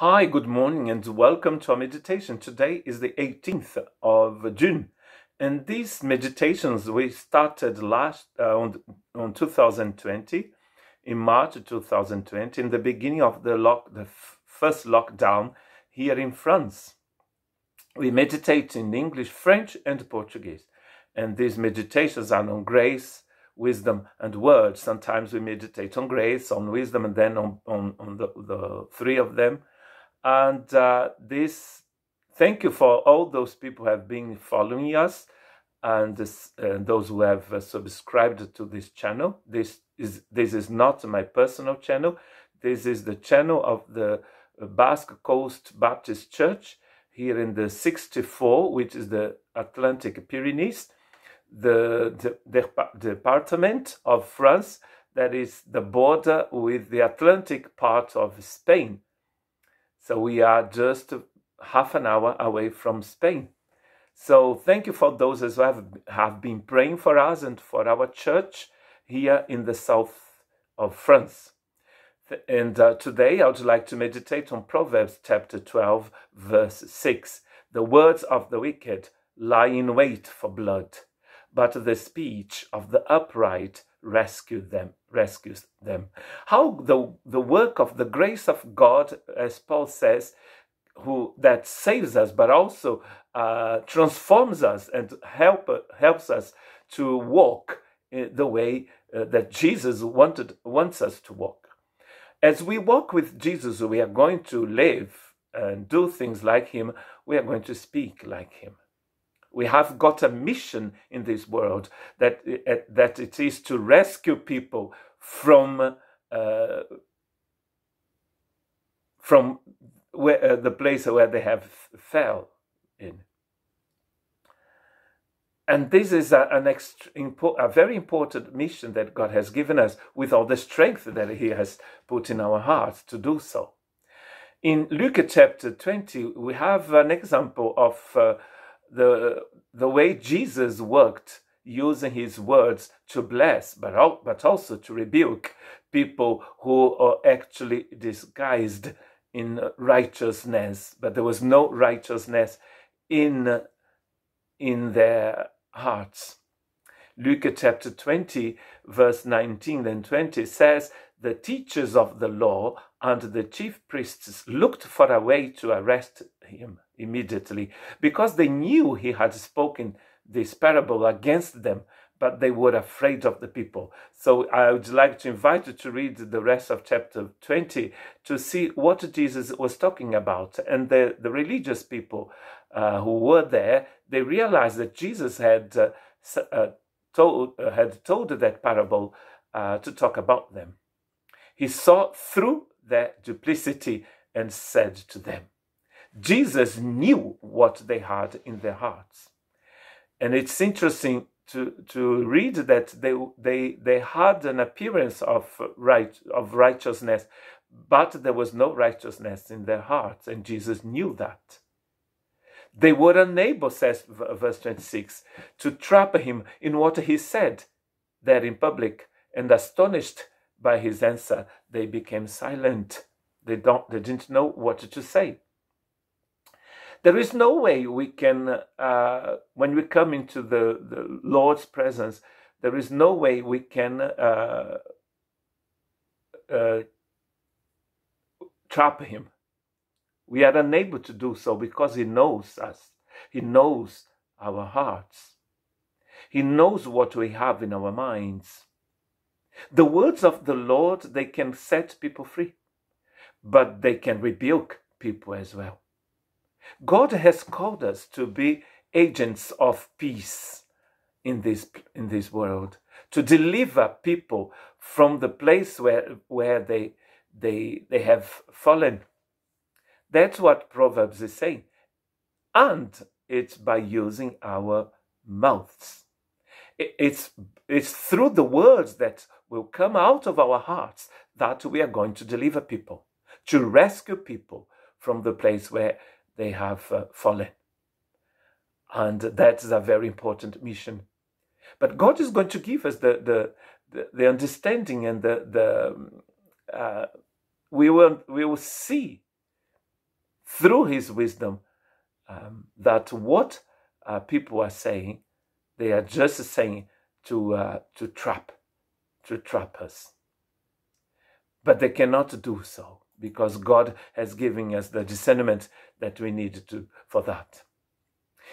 Hi, good morning, and welcome to our meditation. Today is the 18th of June, and these meditations we started last on 2020, in March 2020, in the beginning of the first lockdown here in France. We meditate in English, French, and Portuguese, and these meditations are on grace, wisdom, and words. Sometimes we meditate on grace, on wisdom, and then on the three of them. And thank you for all those people who have been following us, and those who have subscribed to this channel. This is not my personal channel. This is the channel of the Basque Coast Baptist Church here in the 64, which is the Atlantic Pyrenees, the department of France that is the border with the Atlantic part of Spain. So we are just half an hour away from Spain. So thank you for those who have been praying for us and for our church here in the south of France. And today I would like to meditate on Proverbs chapter 12, verse 6. The words of the wicked lie in wait for blood, but the speech of the upright rescues them. How the work of the grace of God, as Paul says, that saves us, but also transforms us and helps us to walk the way that Jesus wants us to walk. As we walk with Jesus, we are going to live and do things like him. We are going to speak like him. We have got a mission in this world that it is to rescue people from the place where they have fell in. And this is a very important mission that God has given us, with all the strength that he has put in our hearts to do so. In Luke chapter 20, we have an example of the way Jesus worked, using his words to bless, but also to rebuke people who are actually disguised in righteousness, but there was no righteousness in their hearts. Luke chapter 20, verse 19 and 20 says, "The teachers of the law and the chief priests looked for a way to arrest him immediately, because they knew he had spoken this parable against them, but they were afraid of the people." So I would like to invite you to read the rest of chapter 20 to see what Jesus was talking about. And the religious people who were there, they realized that Jesus had told that parable to talk about them. He saw through their duplicity and said to them. Jesus knew what they had in their hearts. And it's interesting to read that they had an appearance of righteousness, but there was no righteousness in their hearts, and Jesus knew that. They were unable, says verse 26, to trap him in what he said there in public, and astonished by his answer, they became silent. They didn't know what to say. There is no way we can, when we come into the Lord's presence, there is no way we can trap him. We are unable to do so because he knows us. He knows our hearts. He knows what we have in our minds. The words of the Lord, they can set people free, but they can rebuke people as well. God has called us to be agents of peace in this world, to deliver people from the place where they have fallen. That's what Proverbs is saying. And it's by using our mouths. It's through the words that will come out of our hearts that we are going to deliver people, to rescue people from the place where they have fallen. And that's a very important mission. But God is going to give us the understanding, and we will see through his wisdom, that what people are saying, they are just saying to trap us. But they cannot do so because God has given us the discernment that we need for that.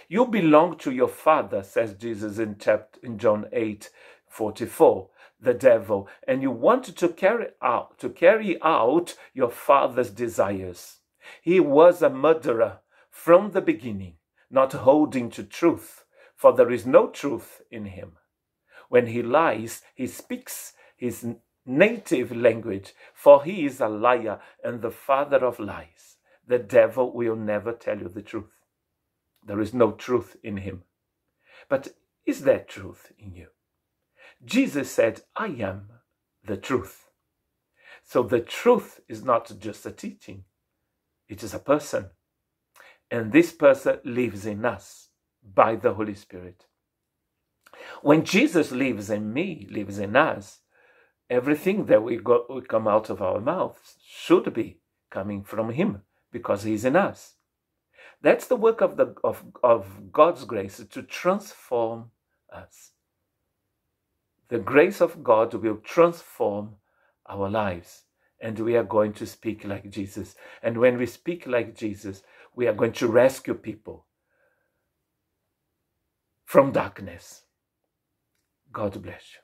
You belong to your father, says Jesus in John 8:44, the devil, and you want to carry out your father's desires. He was a murderer from the beginning, not holding to truth, for there is no truth in him. When he lies, he speaks his native language, for he is a liar and the father of lies. The devil will never tell you the truth. There is no truth in him. But is there truth in you? Jesus said, I am the truth. So the truth is not just a teaching. It is a person. And this person lives in us by the Holy Spirit. When Jesus lives in me, lives in us, everything that we come out of our mouths should be coming from him because he's in us. That's the work of God's grace, to transform us. The grace of God will transform our lives, and we are going to speak like Jesus. And when we speak like Jesus, we are going to rescue people from darkness. God bless you.